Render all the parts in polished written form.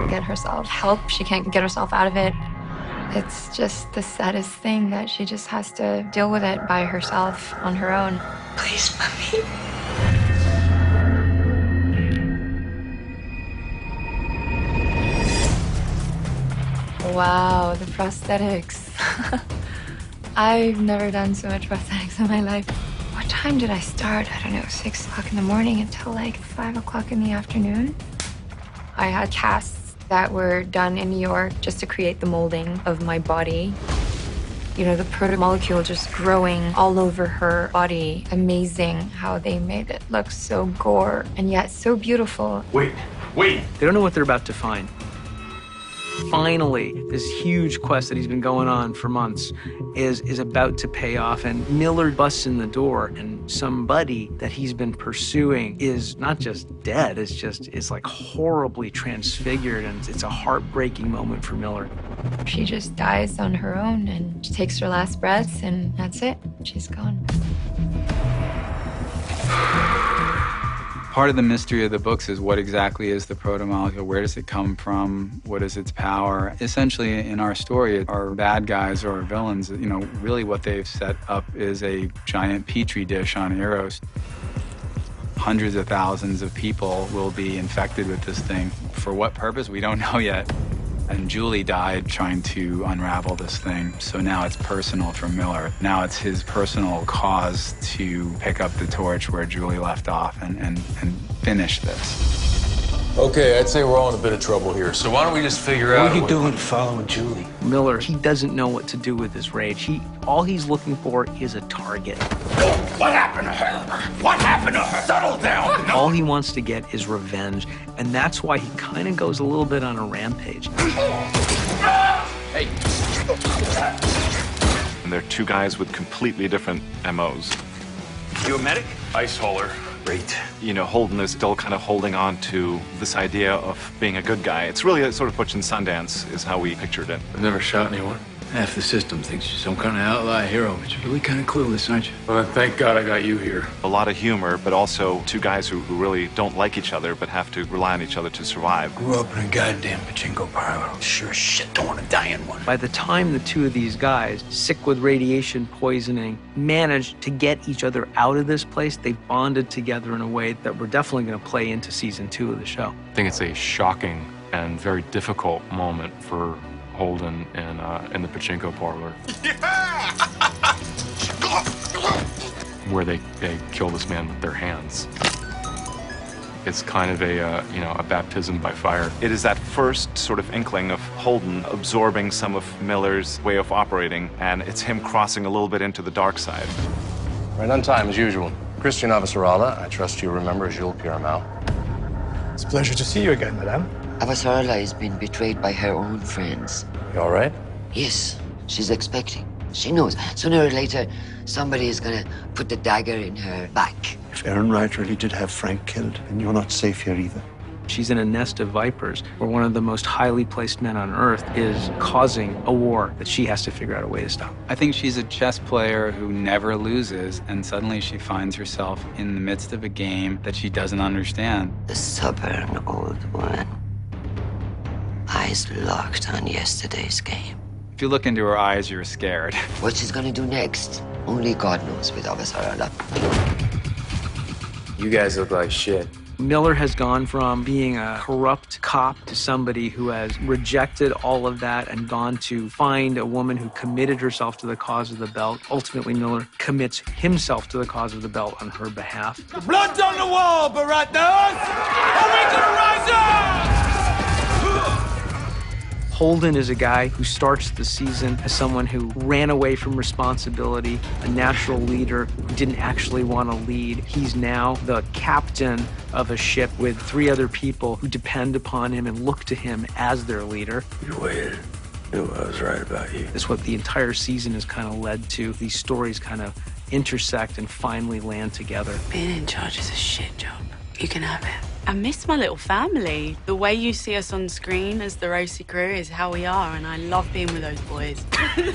can't get herself help. She can't get herself out of it. It's just the saddest thing that she just has to deal with it by herself on her own. Please, Mommy. Wow, the prosthetics. I've never done so much prosthetics in my life. What time did I start? I don't know, 6 o'clock in the morning until like 5 o'clock in the afternoon. I had casts that were done in New York just to create the molding of my body. You know, the proto-molecule just growing all over her body. Amazing how they made it look so gore and yet so beautiful. Wait. They don't know what they're about to find. Finally, this huge quest that he's been going on for months is about to pay off, and Miller busts in the door, and somebody that he's been pursuing is not just dead, it's like horribly transfigured, and it's a heartbreaking moment for Miller. She just dies on her own, and she takes her last breaths, and that's it. She's gone. Part of the mystery of the books is what exactly is the proto-molecule? Where does it come from? What is its power? Essentially, in our story, our bad guys or our villains, you know, really what they've set up is a giant petri dish on Eros. Hundreds of thousands of people will be infected with this thing. For what purpose? We don't know yet. And Julie died trying to unravel this thing. So now it's personal for Miller. Now it's his personal cause to pick up the torch where Julie left off and finish this. Okay, I'd say we're all in a bit of trouble here. So why don't we just figure out... What are you doing following Julie? Miller, he doesn't know what to do with his rage. All he's looking for is a target. What happened to her? What happened to her? Settle down! All he wants to get is revenge, and that's why he kind of goes a little bit on a rampage. Hey. And they're two guys with completely different MOs. You a medic? Ice hauler. Great. You know, Holden is still kind of holding on to this idea of being a good guy. It's really a sort of Butch and Sundance is how we pictured it. I've never shot anyone. Half the system thinks you're some kind of outlaw hero, but you're really kind of clueless, aren't you? Well, thank God I got you here. A lot of humor, but also two guys who really don't like each other, but have to rely on each other to survive. Grew up in a goddamn pachinko parlor. Sure as shit don't want to die in one. By the time the two of these guys, sick with radiation poisoning, managed to get each other out of this place, they bonded together in a way that we're definitely going to play into season 2 of the show. I think it's a shocking and very difficult moment for Holden in the pachinko parlor. Where they kill this man with their hands. It's kind of a baptism by fire. It is that first sort of inkling of Holden absorbing some of Miller's way of operating, and it's him crossing a little bit into the dark side. Right on time, as usual. Christian Avasarala, I trust you remember Jules Piramau. It's a pleasure to see you again, madame. Avasarala has been betrayed by her own friends. You all right? Yes, she's expecting. She knows sooner or later somebody is gonna put the dagger in her back. If Aaron Wright really did have Frank killed, then you're not safe here either. She's in a nest of vipers where one of the most highly placed men on Earth is causing a war that she has to figure out a way to stop. I think she's a chess player who never loses, and suddenly she finds herself in the midst of a game that she doesn't understand. The stubborn old woman. Eyes locked on yesterday's game. If you look into her eyes, you're scared. What she's gonna do next, only God knows with Avasarala. You guys look like shit. Miller has gone from being a corrupt cop to somebody who has rejected all of that and gone to find a woman who committed herself to the cause of the belt. Ultimately, Miller commits himself to the cause of the belt on her behalf. The blood's on the wall, Baratheons! Are we gonna rise up? Holden is a guy who starts the season as someone who ran away from responsibility, a natural leader who didn't actually want to lead. He's now the captain of a ship with 3 other people who depend upon him and look to him as their leader. You waited. Knew I was right about you. That's what the entire season has kind of led to. These stories kind of intersect and finally land together. Being in charge is a shit job. You can have it. I miss my little family. The way you see us on screen as the Rosie crew is how we are, and I love being with those boys. I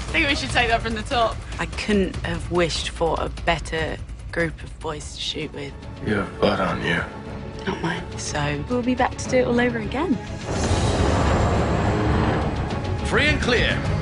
think we should take that from the top. I couldn't have wished for a better group of boys to shoot with. You have blood on you. not mine. So we'll be back to do it all over again. Free and clear.